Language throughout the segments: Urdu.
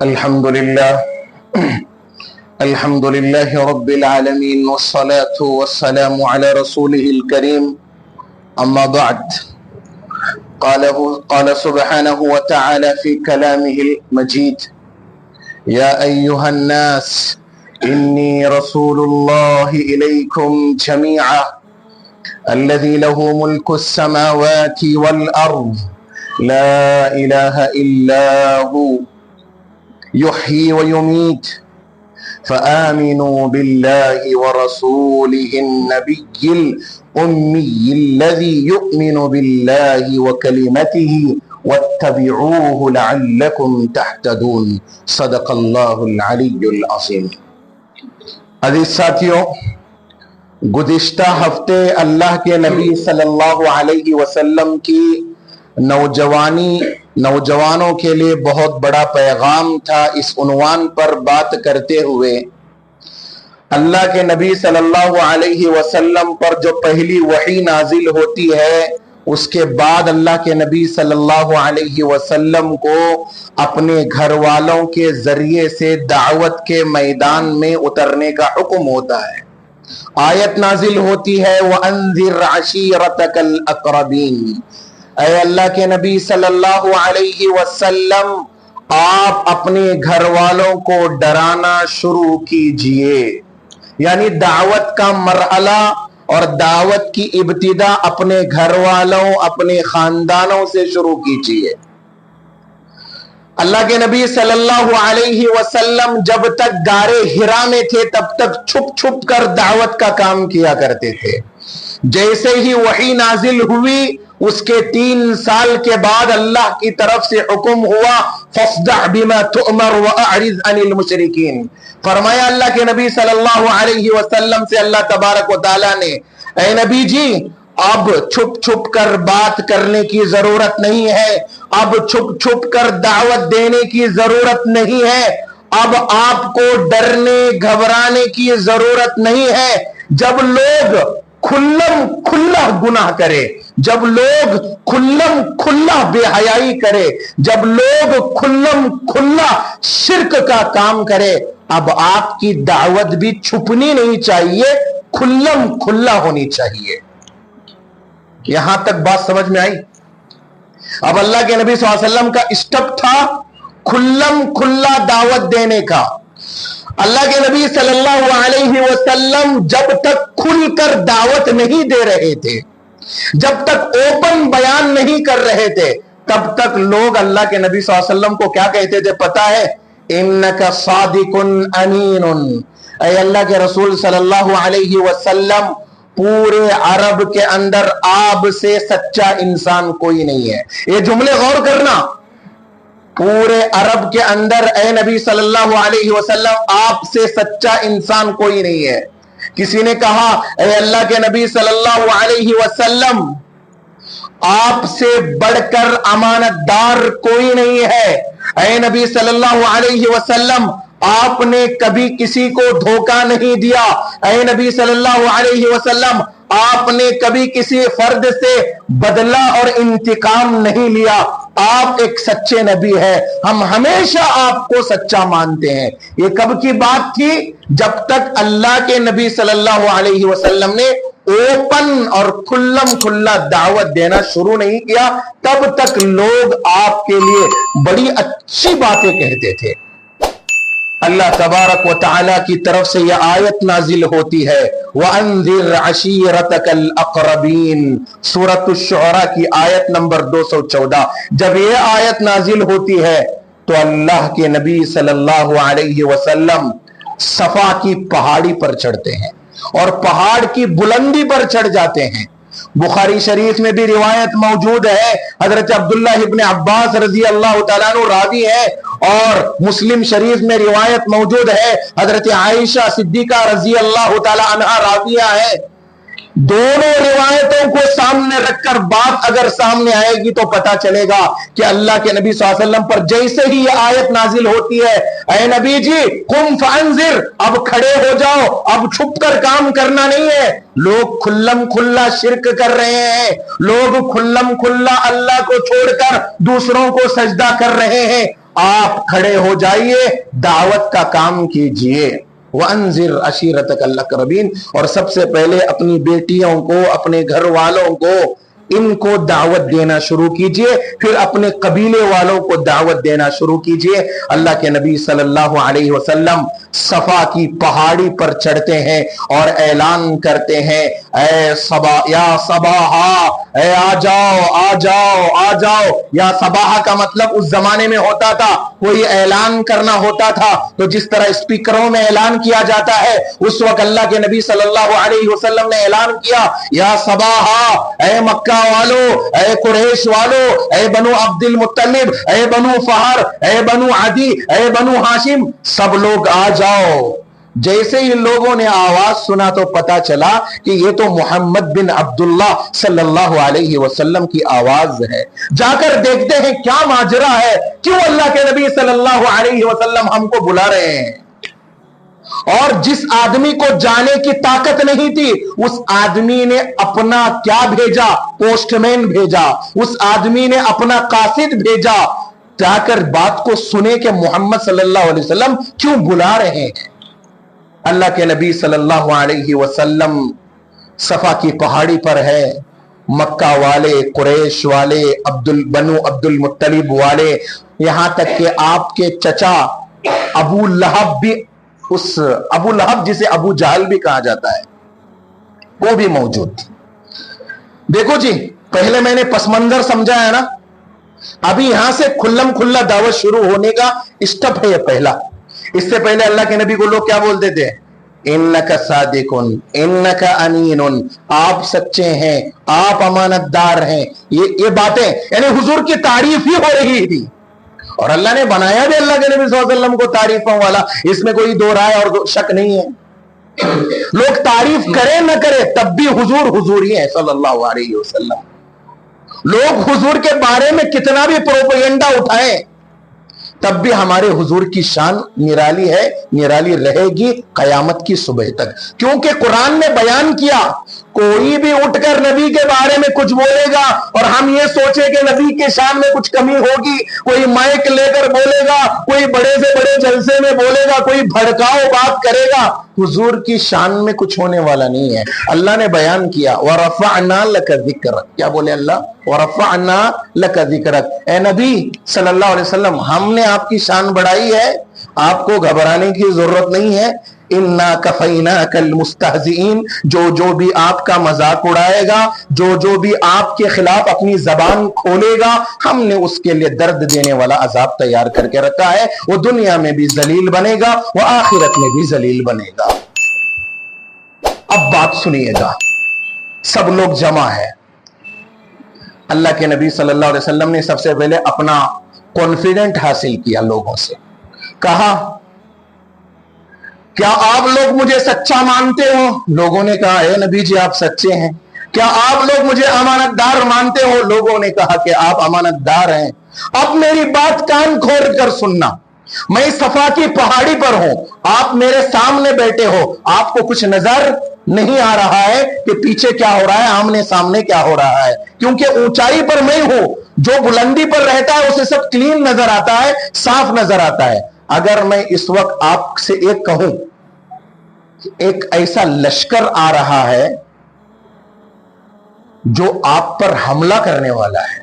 الحمد لله رب العالمين والصلاة والسلام على رسوله الكريم أما بعد قال سبحانه وتعالى في كلامه المجيد يا أيها الناس إني رسول الله إليكم جميعا الذي له ملك السماوات والأرض لا إله إلا هو يحيي ويميت فآمنوا بالله ورسوله النبي الأمي الذي يؤمن بالله وكلمته واتبعوه لعلكم تهتدون صدق الله العلی العظیم۔ عزیز ساتھیوں، گزشتہ ہفتے اللہ کے نبی صلی اللہ علیہ وسلم کی نوجوانوں کے لیے بہت بڑا پیغام تھا۔ اس عنوان پر بات کرتے ہوئے اللہ کے نبی صلی اللہ علیہ وسلم پر جو پہلی وحی نازل ہوتی ہے، اس کے بعد اللہ کے نبی صلی اللہ علیہ وسلم کو اپنے گھر والوں کے ذریعے سے دعوت کے میدان میں اترنے کا حکم ہوتا ہے۔ آیت نازل ہوتی ہے وَأَنذِرْ عَشِيرَتَكَ الْأَقْرَبِينَ، اے اللہ کے نبی صلی اللہ علیہ وسلم، آپ اپنے گھر والوں کو ڈرانا شروع کیجئے، یعنی دعوت کا مرحلہ اور دعوت کی ابتدا اپنے گھر والوں، اپنے خاندانوں سے شروع کیجئے۔ اللہ کے نبی صلی اللہ علیہ وسلم جب تک غار حرا میں تھے تب تک چھپ چھپ کر دعوت کا کام کیا کرتے تھے۔ جیسے ہی وحی نازل ہوئی، اس کے 3 سال کے بعد اللہ کی طرف سے حکم ہوا فَاصْدَعْ بِمَا تُؤْمَرْ وَأَعْرِضْ عَنِ الْمُشْرِكِينَ۔ فرمایا اللہ کے نبی صلی اللہ علیہ وسلم سے اللہ تبارک و تعالیٰ نے، اے نبی جی، اب چھپ چھپ کر بات کرنے کی ضرورت نہیں ہے، اب چھپ چھپ کر دعوت دینے کی ضرورت نہیں ہے، اب آپ کو ڈرنے گھبرانے کی ضرورت نہیں ہے۔ جب لوگ کھلا گناہ کرے، جب لوگ کھلا بے حیائی کرے، جب لوگ کھلا شرک کا کام کرے، اب آپ کی دعوت بھی چھپنی نہیں چاہیے، کھلا ہونی چاہیے۔ یہاں تک بات سمجھ میں آئی؟ اب اللہ کے نبی صلی اللہ علیہ وسلم کا اسٹیپ تھا کھلا دعوت دینے کا۔ اللہ کے نبی صلی اللہ علیہ وسلم جب تک کھل کر دعوت نہیں دے رہے تھے، جب تک اوپن بیان نہیں کر رہے تھے، تب تک لوگ اللہ کے نبی صلی اللہ علیہ وسلم کو کیا کہتے تھے پتا ہے؟ اِنَّكَ صَادِقٌ أَمِينٌ، اے اللہ کے رسول صلی اللہ علیہ وسلم، پورے عرب کے اندر آپ سے سچا انسان کوئی نہیں ہے۔ یہ جملے غور کرنا، پورے عرب کے اندر اے نبی صلی اللہ علیہ وسلم، آپ سے سچا انسان کوئی نہیں ہے۔ کسی نے کہا اے اللہ کے نبی صلی اللہ علیہ وسلم، آپ سے بڑھ کر امانت دار کوئی نہیں ہے۔ اے نبی صلی اللہ علیہ وسلم، آپ نے کبھی کسی کو دھوکہ نہیں دیا۔ اے نبی صلی اللہ علیہ وسلم، آپ نے کبھی کسی فرد سے بدلہ اور انتقام نہیں لیا۔ آپ ایک سچے نبی ہیں، ہم ہمیشہ آپ کو سچا مانتے ہیں۔ یہ کب کی بات تھی؟ جب تک اللہ کے نبی صلی اللہ علیہ وسلم نے اوپن اور کھلا دعوت دینا شروع نہیں کیا، تب تک لوگ آپ کے لیے بڑی اچھی باتیں کہتے تھے۔ اللہ تبارک و تعالیٰ کی طرف سے یہ آیت نازل ہوتی ہے وَأَنذِرْ عَشِيرَتَكَ الْأَقْرَبِينَ، سورۃ الشعراء کی آیت نمبر 214۔ جب یہ آیت نازل ہوتی ہے تو اللہ کے نبی صلی اللہ علیہ وسلم صفا کی پہاڑی پر چڑھتے ہیں اور پہاڑ کی بلندی پر چڑھ جاتے ہیں۔ بخاری شریف میں بھی روایت موجود ہے، حضرت عبداللہ ابن عباس رضی اللہ تعالیٰ عنہ راوی ہے، اور مسلم شریف میں روایت موجود ہے، حضرت عائشہ صدیقہ رضی اللہ تعالیٰ عنہ راویہ ہے۔ دونوں روایتوں کو سامنے رکھ کر بات اگر سامنے آئے گی تو پتا چلے گا کہ اللہ کے نبی صلی اللہ علیہ وسلم پر جیسے ہی یہ آیت نازل ہوتی ہے، اے نبی جی قم فانذر، اب کھڑے ہو جاؤ، اب چھپ کر کام کرنا نہیں ہے۔ لوگ کھلا شرک کر رہے ہیں، لوگ کھلا اللہ کو چھوڑ کر دوسروں کو سجدہ کر رہے ہیں، آپ کھڑے ہو جائیے, دعوت کا کام کیجئے. وَأَنذِرْ عَشِيرَتَكَ الْأَقْرَبِينَ, اور سب سے پہلے اپنی بیٹیوں کو, اپنے گھر والوں کو, ان کو دعوت دینا شروع کیجئے, پھر اپنے قبیلے والوں کو دعوت دینا شروع کیجئے. اللہ کے نبی صلی اللہ علیہ وسلم صفا کی پہاڑی پر چڑھتے ہیں اور اعلان کرتے ہیں, اے صبا, یا صباحا, اے آ جاؤ آ جاؤ آ جاؤ. یا صباحا کا مطلب اس زمانے میں ہوتا تھا, کوئی اعلان کرنا ہوتا تھا تو جس طرح اسپیکروں میں اعلان کیا جاتا ہے, اس وقت اللہ کے نبی صلی اللہ علیہ وسلم نے اعلان کیا, یا صباحا, اے مکہ والو, اے قریش والو, اے بنو عبد المطلب, اے بنو فہر, اے بنو عدی, اے بنو ہاشم, سب لوگ آ جاؤ. جیسے ہی لوگوں نے آواز سنا تو پتا چلا کہ یہ تو محمد بن عبداللہ صلی اللہ علیہ وسلم کی آواز ہے. جا کر دیکھتے ہیں کیا ماجرا ہے, کیوں اللہ کے نبی صلی اللہ علیہ وسلم ہم کو بلا رہے ہیں. اور جس آدمی کو جانے کی طاقت نہیں تھی, اس آدمی نے اپنا کیا بھیجا, پوسٹ مین بھیجا, اس آدمی نے اپنا قاصد بھیجا, جا کر بات کو سنے کہ محمد صلی اللہ علیہ وسلم کیوں بلا رہے ہیں. اللہ کے نبی صلی اللہ علیہ وسلم صفا کی پہاڑی پر ہے, مکہ والے, قریش والے, بنو عبد المطلب والے, یہاں تک کہ آپ کے چچا ابو لہب بھی, اس ابو لہب جسے ابو جہل بھی کہا جاتا ہے, وہ بھی موجود تھے. دیکھو جی, پہلے میں نے پس منظر سمجھا ہے نا, ابھی یہاں سے کھلم کھلا دعوت شروع ہونے کا اسٹپ ہے یہ پہلا. اس سے پہلے اللہ کے نبی کو لوگ کیا بولتے تھے, انک صادقن, انک امین, آپ سچے ہیں, آپ امانت دار ہیں. یہ باتیں یعنی حضور کی تعریف ہی ہو رہی تھی, اور اللہ نے بنایا بھی اللہ کے نبی صلی اللہ علیہ وسلم کو تعریفوں والا, اس میں کوئی دو رائے اور شک نہیں ہے. لوگ تعریف کریں نہ کریں تب بھی حضور حضور ہی ہے صلی اللہ علیہ وسلم. لوگ حضور کے بارے میں کتنا بھی پروپیگنڈا اٹھائیں تب بھی ہمارے حضور کی شان نرالی ہے, نرالی رہے گی قیامت کی صبح تک. کیونکہ قرآن نے بیان کیا, کوئی بھی اٹھ کر نبی کے بارے میں کچھ بولے گا اور ہم یہ سوچے کہ نبی کے شان میں کچھ کمی ہوگی, کوئی مائک لے کر بولے گا, کوئی بڑے سے بڑے جلسے میں بولے گا, کوئی بھڑکاؤ بات کرے گا, حضور کی شان میں کچھ ہونے والا نہیں ہے. اللہ نے بیان کیا, وَرَفَعْنَا لَكَ ذِكْرَكَ, کیا بولے اللہ, وَرَفَعْنَا لَكَ ذِكْرَكَ, اے نبی صلی اللہ علیہ وسلم ہم نے آپ کی شان بڑھائی ہے, آپ کو گھبرانے کی ضرورت نہیں ہے. اِنَّا كَفَيْنَاكَ الْمُسْتَهْزِئِينَ, جو بھی آپ کا مذاق اڑائے گا, جو بھی آپ کے خلاف اپنی زبان کھولے گا, ہم نے اس کے لیے درد دینے والا عذاب تیار کر کے رکھا ہے. وہ دنیا میں بھی ذلیل بنے گا, وہ آخرت میں بھی ذلیل بنے گا. اب بات سنیے گا, سب لوگ جمع ہے. اللہ کے نبی صلی اللہ علیہ وسلم نے سب سے پہلے اپنا کانفیڈنٹ حاصل کیا لوگوں سے, کہا کیا آپ لوگ مجھے سچا مانتے ہو؟ لوگوں نے کہا اے نبی جی آپ سچے ہیں. کیا آپ لوگ مجھے امانت دار مانتے ہو؟ لوگوں نے کہا کہ آپ امانت دار ہیں. اب میری بات کان کھول کر سننا, میں صفا کی پہاڑی پر ہوں, آپ میرے سامنے بیٹھے ہو, آپ کو کچھ نظر نہیں آ رہا ہے کہ پیچھے کیا ہو رہا ہے, آمنے سامنے کیا ہو رہا ہے, کیونکہ اونچائی پر میں ہوں, جو بلندی پر رہتا ہے اسے سب کلین نظر آتا ہے, صاف نظر آتا ہے. اگر میں اس وقت آپ سے ایک کہوں, ایک ایسا لشکر آ رہا ہے جو آپ پر حملہ کرنے والا ہے,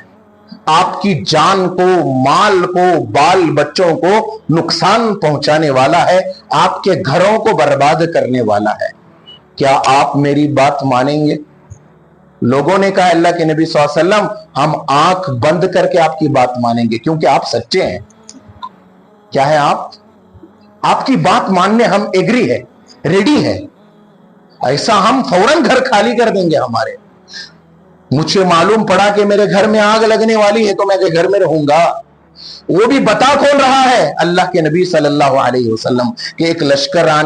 آپ کی جان کو, مال کو, بال بچوں کو نقصان پہنچانے والا ہے, آپ کے گھروں کو برباد کرنے والا ہے, کیا آپ میری بات مانیں گے؟ لوگوں نے کہا اللہ کے نبی صلی اللہ علیہ وسلم ہم آنکھ بند کر کے آپ کی بات مانیں گے, کیونکہ آپ سچے ہیں. کیا ہے آپ کی بات ماننے ہم ایگری ہے, ریڈی ہے. ایسا ہم فوراً گھر خالی کر دیں گے ہمارے. مجھے معلوم پڑا کہ میرے گھر میں آگ لگنے والی ہے تو میں گھر میں رہوں گا. وہ بھی بتا کون رہا ہے, اللہ کے نبی صلی اللہ علیہ وسلم, کہ ایک لشکر آ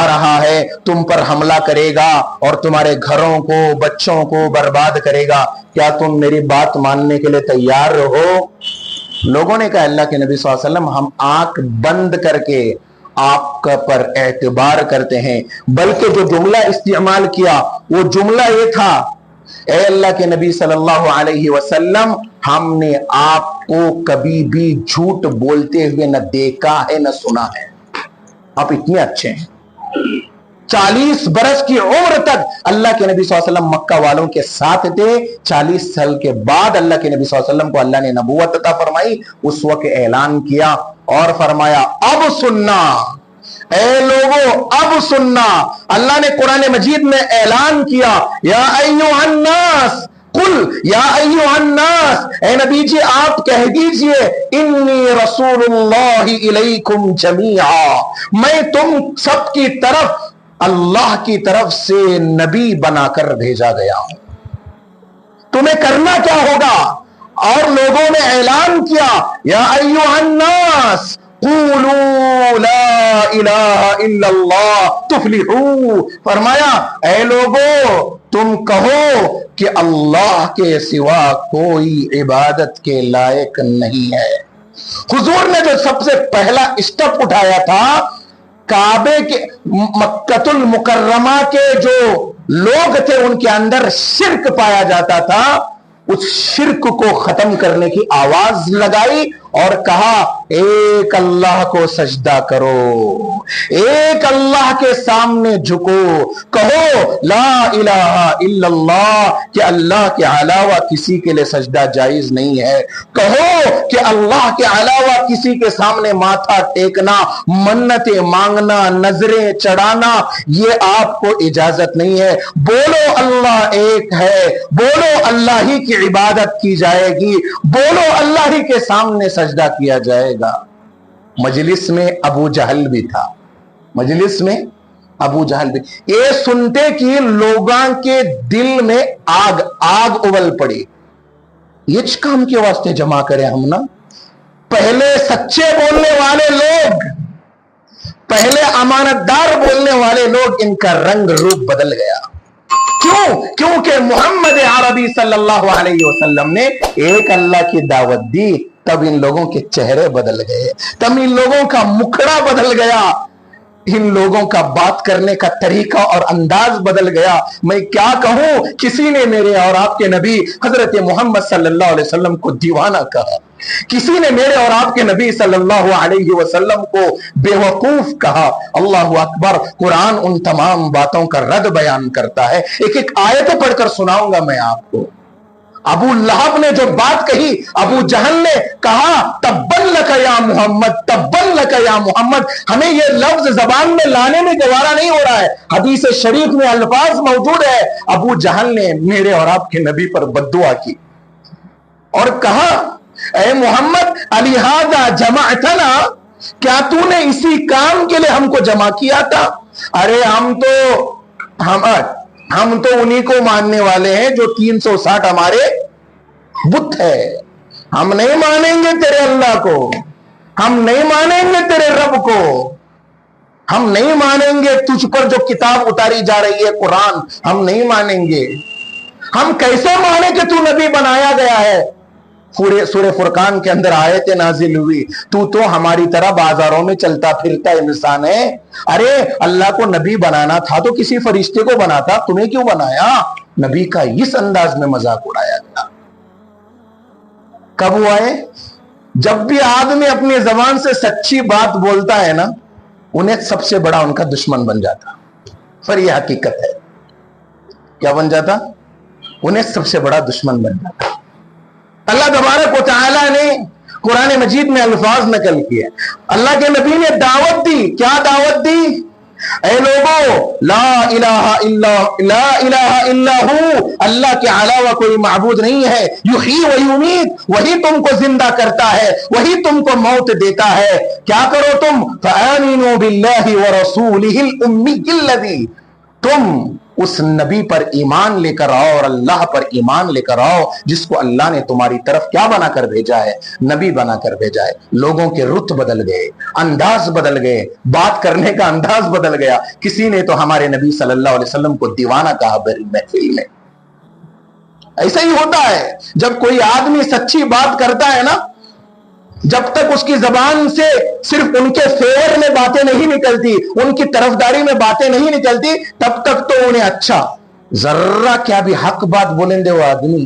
رہا ہے, تم پر حملہ کرے گا اور تمہارے گھروں کو, بچوں کو برباد کرے گا. کیا تم میری بات ماننے کے لیے تیار ہو؟ لوگوں نے کہا اللہ کے نبی صلی اللہ علیہ وسلم ہم آنکھ بند کر کے آپ کا پر اعتبار کرتے ہیں. بلکہ جو جملہ استعمال کیا وہ جملہ یہ تھا, اے اللہ کے نبی صلی اللہ علیہ وسلم ہم نے آپ کو کبھی بھی جھوٹ بولتے ہوئے نہ دیکھا ہے نہ سنا ہے. آپ اتنے اچھے ہیں. 40 برس کی عمر تک اللہ کے نبی صلی اللہ علیہ وسلم مکہ والوں کے ساتھ تھے. 40 سال کے بعد اللہ کے نبی صلی اللہ علیہ وسلم کو اللہ نے نبوت عطا فرمائی. اس وقت اعلان کیا اور فرمایا اب سننا اے لوگو, اب سننا. اللہ نے قرآن مجید میں اعلان کیا یا ایھا الناس قل یا ایھا الناس, اے نبی جی آپ کہہ دیجئے انی رسول اللہ الیکم جمیعا, میں تم سب کی طرف اللہ کی طرف سے نبی بنا کر بھیجا گیا ہوں. تمہیں کرنا کیا ہوگا؟ اور لوگوں نے اعلان کیا یا ایھا الناس قولوا لا الہ الا اللہ تفلحوا, فرمایا اے لوگو تم کہو کہ اللہ کے سوا کوئی عبادت کے لائق نہیں ہے. حضور نے جو سب سے پہلا اسٹیپ اٹھایا تھا, کعبے کے مکۃ المکرمہ کے جو لوگ تھے ان کے اندر شرک پایا جاتا تھا, اس شرک کو ختم کرنے کی آواز لگائی اور کہا ایک اللہ کو سجدہ کرو, ایک اللہ کے سامنے جھکو, کہو لا الہ الا اللہ کہ اللہ کے علاوہ کسی کے لیے سجدہ جائز نہیں ہے, کہو کہ اللہ کے علاوہ کسی کے سامنے ماتھا ٹیکنا, منتیں مانگنا, نظریں چڑھانا یہ آپ کو اجازت نہیں ہے. بولو اللہ ایک ہے, بولو اللہ ہی کی عبادت کی جائے گی, بولو اللہ ہی کے سامنے سجدہ کیا جائے گا. مجلس میں ابو جہل بھی تھا, مجلس میں ابو جہل بھی. یہ سنتے کہ لوگاں کے دل میں آگ ابل پڑی. یہ کام کے واسطے جمع کریں ہم نا. پہلے سچے بولنے والے لوگ, پہلے امانتدار بولنے والے لوگ, ان کا رنگ روپ بدل گیا. کیوں؟ کیونکہ محمد عربی صلی اللہ علیہ وسلم نے ایک اللہ کی دعوت دی, تب ان لوگوں کے چہرے بدل گئے, تب ان لوگوں کا مکھڑا بدل گیا, ان لوگوں کا بات کرنے کا طریقہ اور انداز بدل گیا. میں کیا کہوں, کسی نے میرے اور آپ کے نبی حضرت محمد صلی اللہ علیہ وسلم کو دیوانہ کہا, کسی نے میرے اور آپ کے نبی صلی اللہ علیہ وسلم کو بے وقوف کہا. اللہ اکبر. قرآن ان تمام باتوں کا رد بیان کرتا ہے. ایک ایک آیت پڑھ کر سناؤں گا میں آپ کو. ابو لہب نے جو بات کہی, ابو جہل نے کہا تبن لک یا محمد, تبن لک یا محمد. ہمیں یہ لفظ زبان میں لانے میں گوارا نہیں ہو رہا ہے, حدیث شریف میں الفاظ موجود ہے. ابو جہل نے میرے اور آپ کے نبی پر بددعا کی اور کہا اے محمد الہذا جمعتنا, کیا تو نے اسی کام کے لیے ہم کو جمع کیا تھا؟ ارے ہم تو انہی کو ماننے والے ہیں جو 360 ہمارے بت ہے. ہم نہیں مانیں گے تیرے اللہ کو, ہم نہیں مانیں گے تیرے رب کو, ہم نہیں مانیں گے تجھ پر جو کتاب اتاری جا رہی ہے قرآن, ہم نہیں مانیں گے. ہم کیسے مانیں کہ تو نبی بنایا گیا ہے؟ سورہ فرقان کے اندر آیت نازل ہوئی, تو ہماری طرح بازاروں میں چلتا پھرتا انسان ہے. ارے اللہ کو نبی بنانا تھا تو کسی فرشتے کو بناتا, تمہیں کیوں بنایا؟ نبی کا اس انداز میں مذاق اڑایا گیا. کب ہوا ہے؟ جب بھی آدمی اپنی زبان سے سچی بات بولتا ہے نا, انہیں سب سے بڑا ان کا دشمن بن جاتا. پر یہ حقیقت ہے. کیا بن جاتا؟ انہیں سب سے بڑا دشمن بن جاتا. اللہ تبارک و تعالی نے قرآن مجید میں الفاظ نقل کیے. اللہ کے نبی نے دعوت دی. کیا دعوت دی؟ اے لوگو لا الہ الا ہو, اللہ کے علاوہ کوئی معبود نہیں ہے. یحیی و یمیت, وہی تم کو زندہ کرتا ہے, وہی تم کو موت دیتا ہے. کیا کرو تم؟ فآمنوا باللہ ورسولہ الامی الذی, تم اس نبی پر ایمان لے کر آؤ اور اللہ پر ایمان لے کر آؤ جس کو اللہ نے تمہاری طرف کیا بنا کر بھیجا ہے؟ نبی بنا کر بھیجا ہے. لوگوں کے رت بدل گئے, انداز بدل گئے, بات کرنے کا انداز بدل گیا. کسی نے تو ہمارے نبی صلی اللہ علیہ وسلم کو دیوانہ کہا محفل میں. ایسا ہی ہوتا ہے جب کوئی آدمی سچی بات کرتا ہے نا, جب تک اس کی زبان سے صرف ان کے فیور میں باتیں نہیں نکلتی, ان کی طرفداری میں باتیں نہیں نکلتی, تب تک تو انہیں اچھا. ذرہ کیا بھی حق بات بولیں دے وہ آدمی,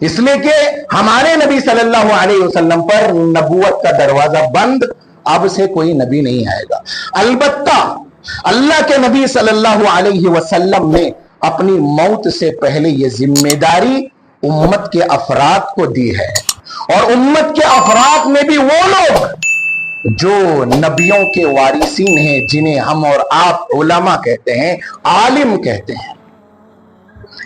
اس لیے کہ ہمارے نبی صلی اللہ علیہ وسلم پر نبوت کا دروازہ بند، اب سے کوئی نبی نہیں آئے گا۔ البتہ اللہ کے نبی صلی اللہ علیہ وسلم نے اپنی موت سے پہلے یہ ذمہ داری امت کے افراد کو دی ہے، اور امت کے افراد میں بھی وہ لوگ جو نبیوں کے وارثین ہیں، جنہیں ہم اور آپ علماء کہتے ہیں، عالم کہتے ہیں۔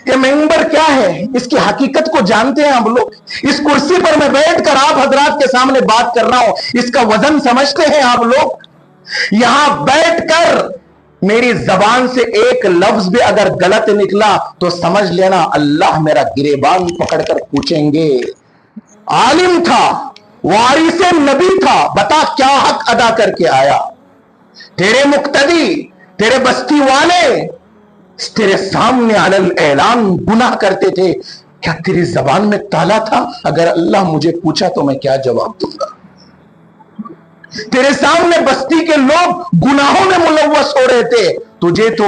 یہ منبر کیا ہے، اس کی حقیقت کو جانتے ہیں ہم لوگ؟ اس کرسی پر میں بیٹھ کر آپ حضرات کے سامنے بات کر رہا ہوں، اس کا وزن سمجھتے ہیں آپ لوگ؟ یہاں بیٹھ کر میری زبان سے ایک لفظ بھی اگر غلط نکلا تو سمجھ لینا اللہ میرا گریبان پکڑ کر پوچھیں گے۔ عالم تھا، وارث نبی تھا، بتا کیا حق ادا کر کے آیا؟ تیرے مقتدی، تیرے بستی والے تیرے سامنے علل اعلان گناہ کرتے تھے، کیا تیری زبان میں تالا تھا؟ اگر اللہ مجھے پوچھا تو میں کیا جواب دوں گا؟ تیرے سامنے بستی کے لوگ گناہوں میں ملوث ہو رہے تھے، تجھے تو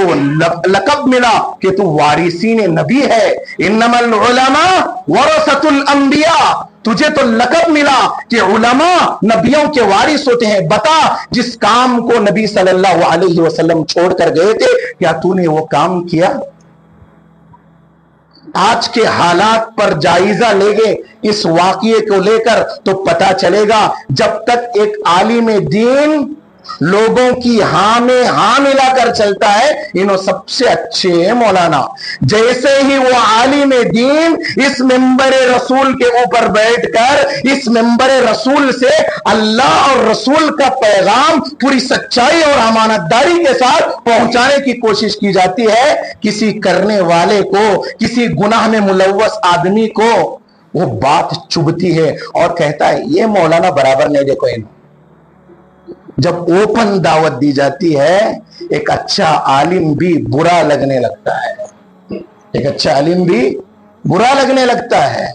لقب ملا کہ تو وارثین نبی ہے، انما العلماء ورثۃ الانبیاء، تجھے تو لقب ملا کہ علماء نبیوں کے وارث ہوتے ہیں۔ بتا جس کام کو نبی صلی اللہ علیہ وسلم چھوڑ کر گئے تھے، کیا تو نے وہ کام کیا؟ آج کے حالات پر جائزہ لے گے اس واقعے کو لے کر تو پتا چلے گا، جب تک ایک عالم دین لوگوں کی ہاں میں ہاں ملا کر چلتا ہے، انہوں سب سے اچھے ہیں مولانا۔ جیسے ہی وہ عالم دین اس منبر رسول کے اوپر بیٹھ کر اس منبر رسول سے اللہ اور رسول کا پیغام پوری سچائی اور امانت داری کے ساتھ پہنچانے کی کوشش کی جاتی ہے، کسی کرنے والے کو، کسی گناہ میں ملوث آدمی کو وہ بات چبھتی ہے اور کہتا ہے یہ مولانا برابر نہیں۔ دیکھو انہوں جب اوپن دعوت دی جاتی ہے، ایک اچھا عالم بھی برا لگنے لگتا ہے، ایک اچھا عالم بھی برا لگنے لگتا ہے۔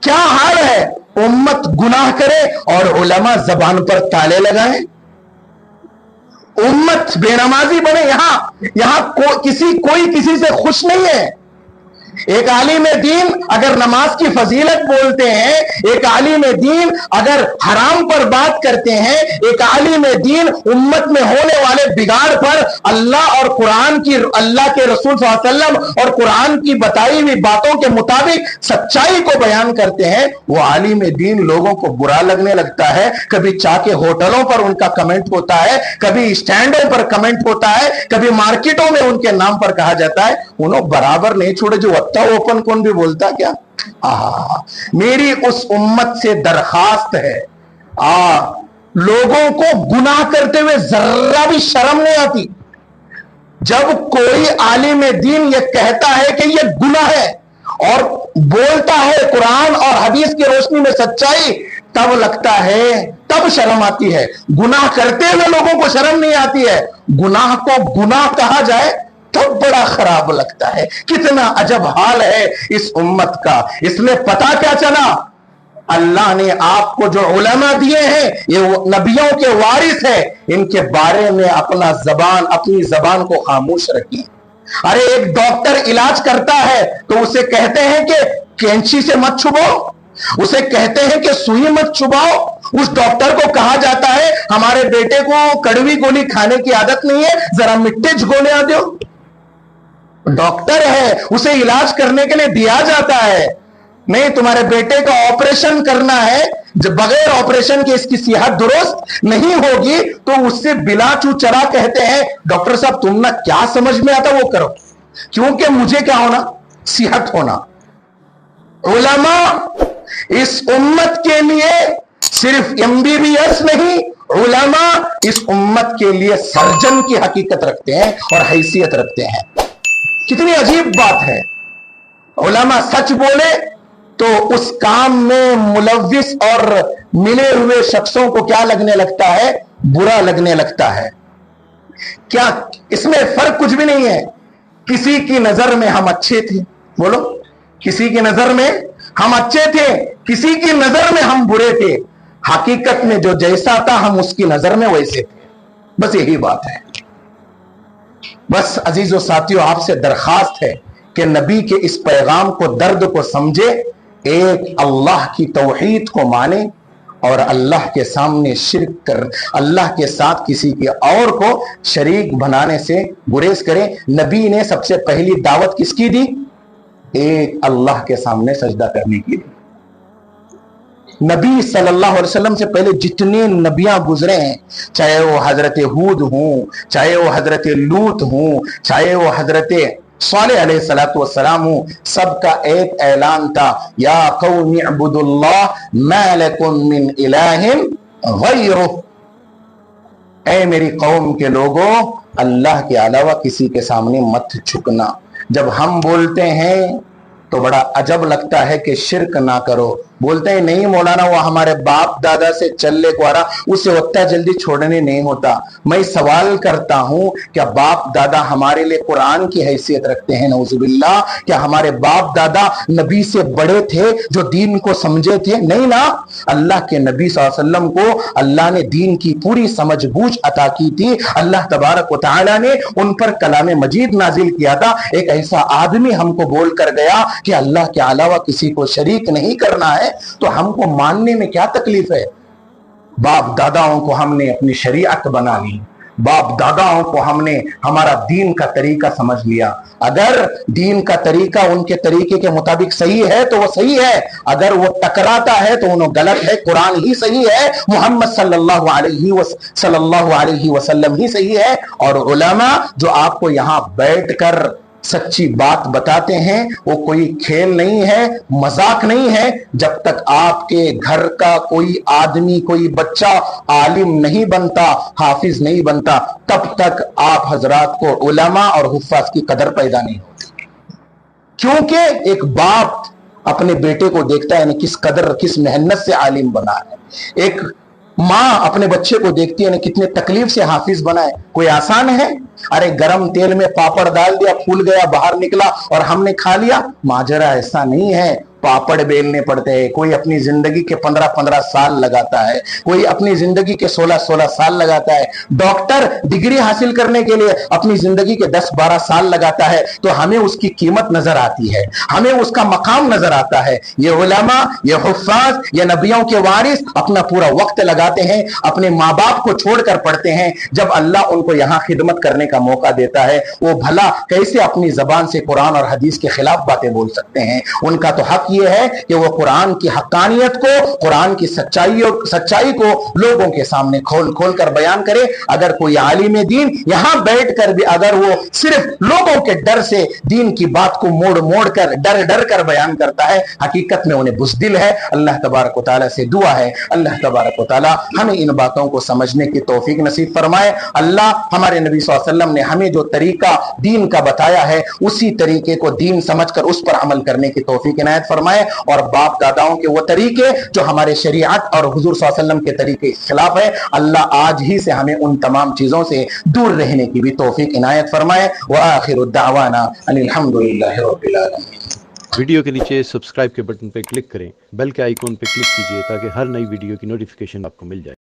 کیا حال ہے، امت گناہ کرے اور علماء زبان پر تالے لگائیں، امت بے نمازی بنے۔ یہاں کوئی کسی سے خوش نہیں ہے۔ ایک عالم دین اگر نماز کی فضیلت بولتے ہیں، ایک عالم دین اگر حرام پر بات کرتے ہیں، ایک عالم دین امت میں ہونے والے بگاڑ پر اللہ اور قرآن کی، اللہ کے رسول صلی اللہ علیہ وسلم اور قرآن کی بتائی ہوئی باتوں کے مطابق سچائی کو بیان کرتے ہیں، وہ عالم دین لوگوں کو برا لگنے لگتا ہے۔ کبھی چاہ کے ہوٹلوں پر ان کا کمنٹ ہوتا ہے، کبھی اسٹینڈوں پر کمنٹ ہوتا ہے، کبھی مارکیٹوں میں ان کے نام پر کہا جاتا ہے۔ انہوں برابر نہیں چھوڑے جو اوپن کون بھی بولتا کیا؟ میری اس امت سے درخواست ہے، لوگوں کو گناہ کرتے ہوئے ذرہ بھی شرم نہیں آتی۔ جب کوئی عالم دین یہ کہتا ہے کہ یہ گناہ ہے اور بولتا ہے قرآن اور حدیث کی روشنی میں سچائی، تب لگتا ہے، تب شرم آتی ہے۔ گناہ کرتے ہوئے لوگوں کو شرم نہیں آتی ہے، گناہ کو گناہ کہا جائے تب بڑا خراب لگتا ہے۔ کتنا عجب حال ہے اس امت کا۔ اس میں پتا کیا چلا؟ اللہ نے آپ کو جو علماء دیے ہیں، یہ نبیوں کے وارث ہیں، ان کے بارے میں اپنی زبان کو خاموش رکھیے۔ ارے ایک ڈاکٹر علاج کرتا ہے تو اسے کہتے ہیں کہ کینچی سے مت چھپاؤ، اسے کہتے ہیں کہ سوئی مت چھپاؤ۔ اس ڈاکٹر کو کہا جاتا ہے ہمارے بیٹے کو کڑوی گولی کھانے کی عادت نہیں ہے، ذرا مٹے جھگونے آ دو۔ ڈاکٹر ہے، اسے علاج کرنے کے لیے دیا جاتا ہے، نہیں تمہارے بیٹے کا آپریشن کرنا ہے، جب بغیر آپریشن کے اس کی صحت درست نہیں ہوگی تو اس سے بلا چوچرا کہتے ہیں ڈاکٹر صاحب تم نہ کیا سمجھ میں آتا وہ کرو، کیونکہ مجھے کیا ہونا؟ صحت ہونا۔ علماء اس امت کے لیے صرف MBBS نہیں، علماء اس امت کے لیے سرجن کی حقیقت رکھتے ہیں اور حیثیت رکھتے ہیں۔ کتنی عجیب بات ہے، علماء سچ بولے تو اس کام میں ملوث اور ملے ہوئے شخصوں کو کیا لگنے لگتا ہے؟ برا لگنے لگتا ہے۔ کیا اس میں فرق کچھ بھی نہیں ہے؟ کسی کی نظر میں ہم اچھے تھے، بولو، کسی کی نظر میں ہم اچھے تھے، کسی کی نظر میں ہم برے تھے، حقیقت میں جو جیسا تھا ہم اس کی نظر میں ویسے تھے، بس یہی بات ہے۔ بس عزیز و ساتھیو، آپ سے درخواست ہے کہ نبی کے اس پیغام کو، درد کو سمجھے، ایک اللہ کی توحید کو مانے اور اللہ کے سامنے شرک کر اللہ کے ساتھ کسی کے اور کو شریک بنانے سے گریز کریں۔ نبی نے سب سے پہلی دعوت کس کی دی؟ ایک اللہ کے سامنے سجدہ کرنے کی دی۔ نبی صلی اللہ علیہ وسلم سے پہلے جتنے نبیاں گزرے ہیں، چاہے وہ حضرت ہود ہوں، چاہے وہ حضرت لوط ہوں، چاہے وہ حضرت صالح علیہ السلام ہوں، سب کا ایک اعلان تھا، یا قوم اعبدوا اللہ ما لکم من الہ غیرہ، اے میری قوم کے لوگوں اللہ کے علاوہ کسی کے سامنے مت جھکنا۔ جب ہم بولتے ہیں تو بڑا عجب لگتا ہے کہ شرک نہ کرو، بولتے ہیں نہیں مولانا وہ ہمارے باپ دادا سے چلے کو آ رہا، اسے اتنا جلدی چھوڑنے نہیں ہوتا۔ میں سوال کرتا ہوں کیا باپ دادا ہمارے لیے قرآن کی حیثیت رکھتے ہیں؟ نعوذ باللہ، کیا ہمارے باپ دادا نبی سے بڑے تھے جو دین کو سمجھے تھے؟ نہیں نا، اللہ کے نبی صلی اللہ علیہ وسلم کو اللہ نے دین کی پوری سمجھ بوجھ عطا کی تھی۔ اللہ تبارک و تعالی نے ان پر کلام مجید نازل کیا تھا۔ ایک ایسا آدمی ہم کو بول کر گیا کہ اللہ کے علاوہ کسی کو شریک نہیں کرنا ہے، تو ہم کو ماننے میں کیا تکلیف ہے؟ باپ داداؤں کو ہم نے اپنی شریعت بنا لی، باپ داداؤں کو ہم نے ہمارا دین کا طریقہ سمجھ لیا۔ اگر دین کا طریقہ ان کے طریقے کے مطابق صحیح ہے تو وہ صحیح ہے، اگر وہ ٹکراتا ہے تو انہوں غلط ہے۔ قرآن ہی صحیح ہے، محمد صلی اللہ علیہ وسلم ہی صحیح ہے، اور علماء جو آپ کو یہاں بیٹھ کر سچی بات بتاتے ہیں وہ کوئی کھیل نہیں ہے، مذاق نہیں ہے۔ جب تک آپ کے گھر کا کوئی آدمی، کوئی بچہ عالم نہیں بنتا، حافظ نہیں بنتا، تب تک آپ حضرات کو علماء اور حفاظ کی قدر پیدا نہیں ہوتی، کیونکہ ایک باپ اپنے بیٹے کو دیکھتا ہے کس قدر کس محنت سے عالم بنا ہے، ایک ماں اپنے بچے کو دیکھتی ہے کتنے تکلیف سے حافظ بنا ہے۔ کوئی آسان ہے؟ ارے گرم تیل میں پاپڑ ڈال دیا، پھول گیا، باہر نکلا اور ہم نے کھا لیا، ماجرا ایسا نہیں ہے۔ پاپڑ بیلنے پڑتے ہیں، کوئی اپنی زندگی کے 15 سال لگاتا ہے، کوئی اپنی زندگی کے 16 سال لگاتا ہے، ڈاکٹر ڈگری حاصل کرنے کے لیے اپنی زندگی کے 10-12 سال لگاتا ہے، تو ہمیں اس کی قیمت نظر آتی ہے، ہمیں اس کا مقام نظر آتا ہے۔ یہ علماء، یہ حفاظ، یہ نبیوں کے وارث اپنا پورا وقت لگاتے ہیں، اپنے ماں باپ کو چھوڑ کر پڑھتے ہیں۔ جب اللہ ان کو یہاں خدمت کرنے کا موقع دیتا ہے، وہ بھلا کیسے اپنی زبان سے قرآن اور حدیث کے خلاف باتیں بول سکتے ہیں؟ ان کا تو حق یہ ہے کہ وہ قرآن کی حقانیت کو، قرآن کی سچائی کو لوگوں کے سامنے کھول کھول کر بیان کرے۔ اگر کوئی عالم دین یہاں بیٹھ کر بھی اگر وہ صرف لوگوں کے ڈر سے دین کی بات کو موڑ موڑ کر ڈر کر بیان کرتا ہے، حقیقت میں انہیں بزدل ہے۔ اللہ تبارک و تعالیٰ سے دعا ہے اللہ تبارک و تعالیٰ ہمیں ان باتوں کو سمجھنے کی توفیق نصیب فرمائے۔ اللہ ہمارے نبی صلی اللہ علیہ وسلم نے ہمیں جو طریقہ دین کا بتایا ہے اسی طریقے کو دین سمجھ کر اس پر عمل کرنے کی توفیق عنایت فرمائے، اور باپ داداؤں کے وہ طریقے جو ہمارے شریعت اور حضور صلی اللہ علیہ وسلم کے طریقے کے خلاف ہے، اللہ آج ہی سے ہمیں ان تمام چیزوں سے دور رہنے کی بھی توفیق عنایت فرمائے۔ وآخر الدعوانا ان الحمدللہ رب العالمین۔ ویڈیو کے نیچے سبسکرائب کے بٹن پہ کلک کریں، بیل کے آئیکن پہ کلک کیجئے تاکہ ہر نئی ویڈیو کی نوٹیفیکیشن آپ کو مل جائے۔